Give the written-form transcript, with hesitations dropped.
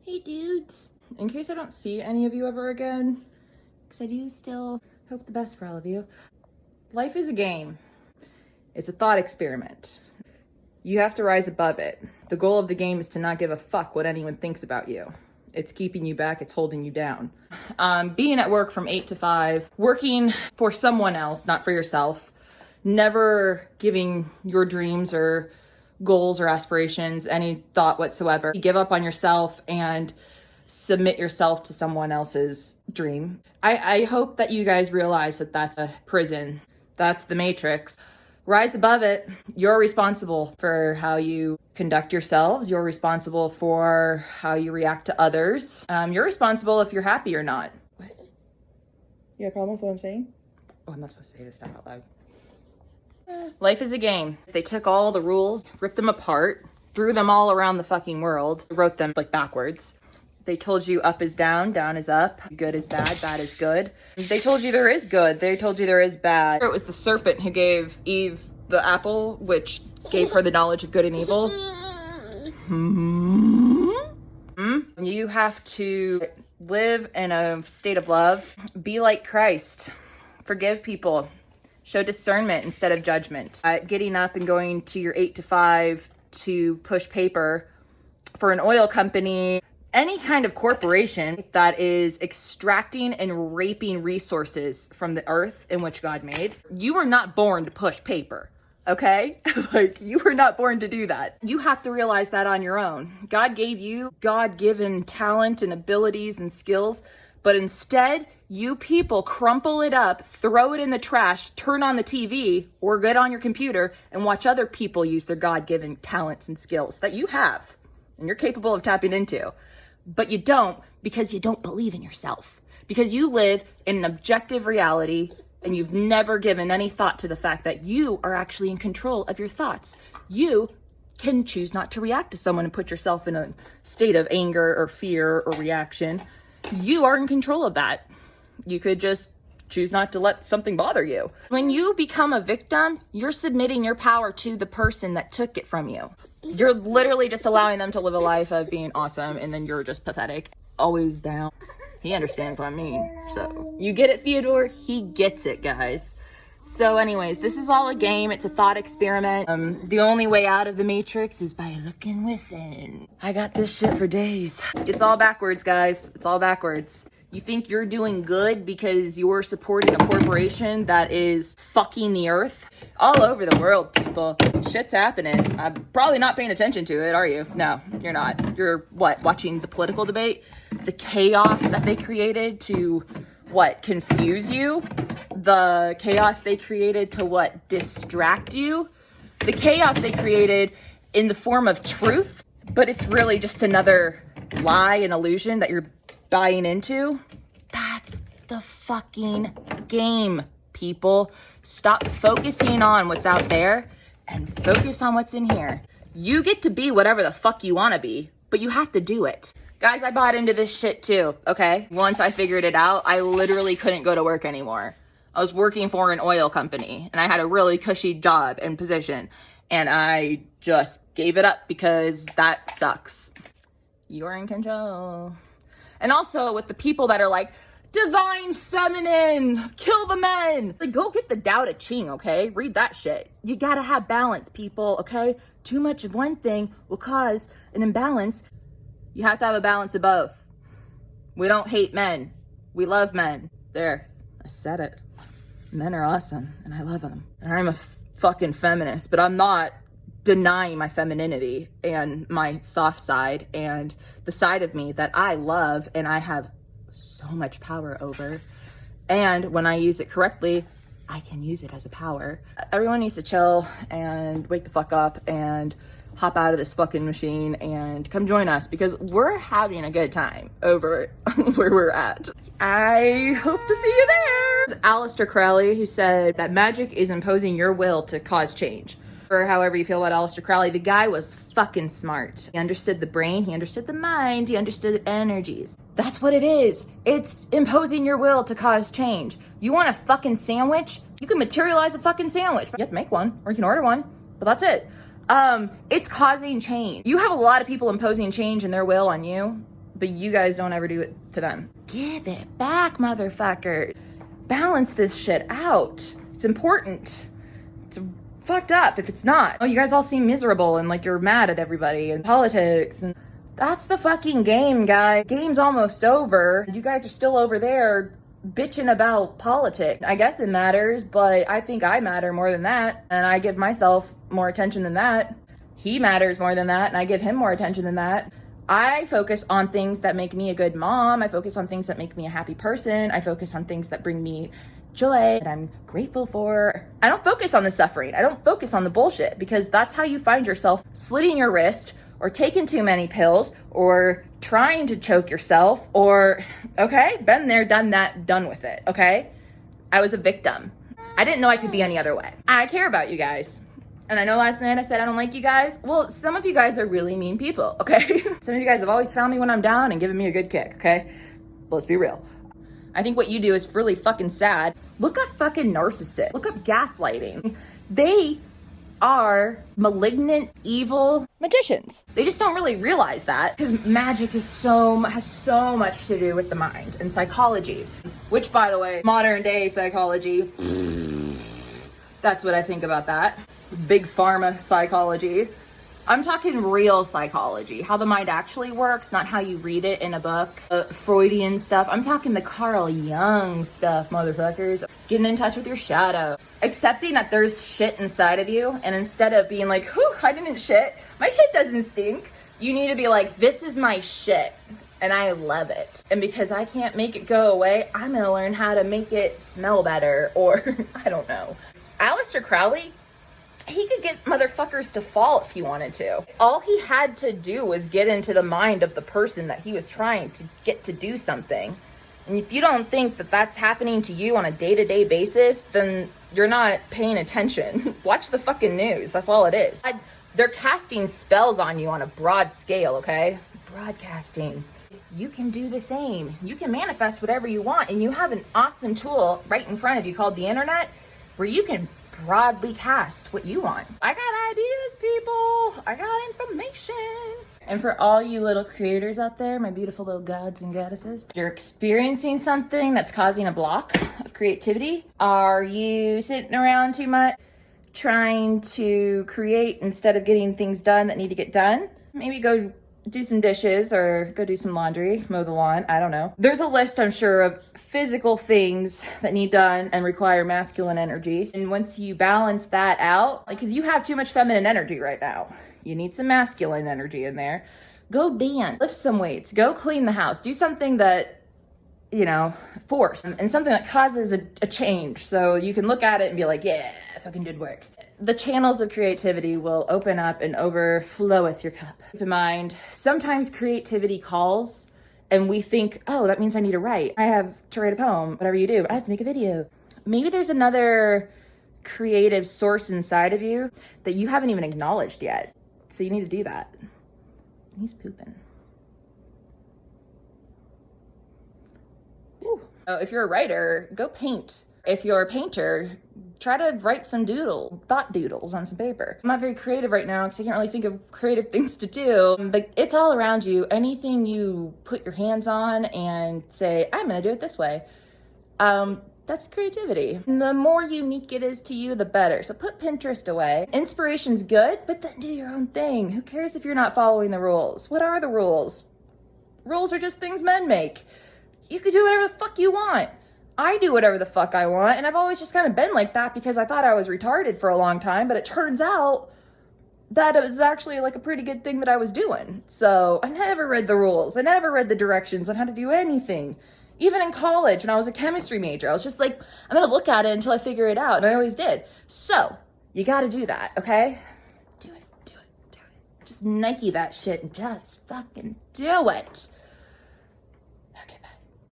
Hey dudes. In case I don't see any of you ever again, because I do still hope the best for all of you, life is a game. It's a thought experiment. You have to rise above it. The goal of the game is to not give a fuck what anyone thinks about you. It's keeping you back, it's holding you down. Being at work from 8 to 5, working for someone else, not for yourself, never giving your dreams or goals or aspirations any thought whatsoever. You give up on yourself and submit yourself to someone else's dream. I hope that you guys realize that that's a prison. That's the matrix. Rise above it. You're responsible for how you conduct yourselves. You're responsible for how you react to others. You're responsible if you're happy or not. What? You have a problem with what I'm saying? Oh, I'm not supposed to say this stuff out loud. Life is a game. They took all the rules, ripped them apart, threw them all around the fucking world, wrote them like backwards. They told you up is down, down is up, good is bad, bad is good. They told you there is good, they told you there is bad. It was the serpent who gave Eve the apple, which gave her the knowledge of good and evil. You have to live in a state of love. Be like Christ. Forgive people. Show discernment instead of judgment. Getting up and going to your 8 to 5 to push paper for an oil company, any kind of corporation that is extracting and raping resources from the earth in which God made. You were not born to push paper, okay? Like, you were not born to do that. You have to realize that on your own. God gave you God-given talent and abilities and skills, but instead, you people crumple it up, throw it in the trash, turn on the TV or get on your computer and watch other people use their God-given talents and skills that you have and you're capable of tapping into. But you don't, because you don't believe in yourself. Because you live in an objective reality and you've never given any thought to the fact that you are actually in control of your thoughts. You can choose not to react to someone and put yourself in a state of anger or fear or reaction. You are in control of that. You could just choose not to let something bother you. When you become a victim, you're submitting your power to the person that took it from you. You're literally just allowing them to live a life of being awesome, and then you're just pathetic. Always down. He understands what I mean. So, you get it, Theodore? He gets it, guys. So anyways, this is all a game. It's a thought experiment. The only way out of the matrix is by looking within. I got this shit for days. It's all backwards, guys. It's all backwards. You think you're doing good because you're supporting a corporation that is fucking the earth? All over the world, people. Shit's happening. I'm probably not paying attention to it, are you? No, you're not. You're, what, watching the political debate? The chaos that they created to, what, confuse you? The chaos they created to, what, distract you? The chaos they created in the form of truth, but it's really just another lie and illusion that you're buying into. That's the fucking game, people. Stop focusing on what's out there and focus on what's in here. You get to be whatever the fuck you want to be, but you have to do it. Guys, I bought into this shit too, okay? Once I figured it out, I literally couldn't go to work anymore. I was working for an oil company and I had a really cushy job and position, and I just gave it up because that sucks. You're in control. And also with the people that are like, divine feminine, kill the men. Like, go get the Tao Te Ching, okay? Read that shit. You gotta have balance, people, okay? Too much of one thing will cause an imbalance. You have to have a balance of both. We don't hate men. We love men. There, I said it. Men are awesome, and I love them. And I'm a fucking feminist, but I'm not denying my femininity and my soft side and the side of me that I love and I have so much power over. And when I use it correctly, I can use it as a power. Everyone needs to chill and wake the fuck up and hop out of this fucking machine and come join us, because we're having a good time over where we're at. I hope to see you there. Aleister Crowley, who said that magic is imposing your will to cause change. Or however you feel about Aleister Crowley, the guy was fucking smart. He understood the brain, he understood the mind, he understood energies. That's what it is. It's imposing your will to cause change. You want a fucking sandwich? You can materialize a fucking sandwich. You have to make one, or you can order one, but that's it. It's causing change. You have a lot of people imposing change in their will on you. but you guys don't ever do it to them. Give it back, motherfucker. Balance this shit out. It's important. It's fucked up if it's not. Oh, you guys all seem miserable and like you're mad at everybody and politics, and that's the fucking game, guy. Game's almost over. You guys are still over there bitching about politics. I guess it matters, but I think I matter more than that, and I give myself more attention than that. He matters more than that, and I give him more attention than that. I focus on things that make me a good mom. I focus on things that make me a happy person. I focus on things that bring me joy that I'm grateful for. I don't focus on the suffering. I don't focus on the bullshit, because that's how you find yourself slitting your wrist or taking too many pills or trying to choke yourself or, okay, been there, done that, done with it, okay? I was a victim. I didn't know I could be any other way. I care about you guys. And I know last night I said I don't like you guys. Well, some of you guys are really mean people, okay? Some of you guys have always found me when I'm down and given me a good kick, okay? Let's be real. I think what you do is really fucking sad. Look up fucking narcissists. Look up gaslighting. They are malignant, evil magicians. They just don't really realize that, because magic has so much to do with the mind and psychology. Which, by the way, modern day psychology, that's what I think about that. Big pharma psychology. I'm talking real psychology, how the mind actually works, not how you read it in a book. Freudian stuff. I'm talking the Carl Jung stuff, motherfuckers. Getting in touch with your shadow. Accepting that there's shit inside of you, and instead of being like, whew, I didn't shit. My shit doesn't stink. You need to be like, this is my shit, and I love it. And because I can't make it go away, I'm gonna learn how to make it smell better, or I don't know. Aleister Crowley, he could get motherfuckers to fall if he wanted to. All he had to do was get into the mind of the person that he was trying to get to do something. And if you don't think that that's happening to you on a day-to-day basis, then you're not paying attention. Watch the fucking news. That's all it is. They're casting spells on you on a broad scale, okay? Broadcasting. You can do the same. You can manifest whatever you want, and you have an awesome tool right in front of you called the internet, where you can broadly cast what you want. I got ideas, people. I got information. And for all you little creators out there, my beautiful little gods and goddesses, you're experiencing something that's causing a block of creativity. Are you sitting around too much trying to create instead of getting things done that need to get done? Maybe go do some dishes or go do some laundry, mow the lawn, I don't know. There's a list, I'm sure, of physical things that need done and require masculine energy. And once you balance that out, like, because you have too much feminine energy right now, you need some masculine energy in there. Go dance, lift some weights, go clean the house, do something that, you know, force, and something that causes a change. So you can look at it and be like, yeah, fucking did work. The channels of creativity will open up and overflow with your cup. Keep in mind, sometimes creativity calls and we think, oh, that means I need to write. I have to write a poem, whatever you do, but I have to make a video. Maybe there's another creative source inside of you that you haven't even acknowledged yet. So you need to do that. He's pooping. Ooh. Oh, if you're a writer, go paint. If you're a painter, try to write some thought doodles on some paper. I'm not very creative right now because I can't really think of creative things to do, but it's all around you. Anything you put your hands on and say, I'm gonna do it this way, that's creativity. And the more unique it is to you, the better. So put Pinterest away. Inspiration's good, but then do your own thing. Who cares if you're not following the rules? What are the rules? Rules are just things men make. You can do whatever the fuck you want. I do whatever the fuck I want, and I've always just kind of been like that because I thought I was retarded for a long time, but it turns out that it was actually like a pretty good thing that I was doing. So I never read the rules. I never read the directions on how to do anything. Even in college, when I was a chemistry major, I was just like, I'm gonna look at it until I figure it out, and I always did. So you gotta do that, okay? Do it. Just Nike that shit and just fucking do it.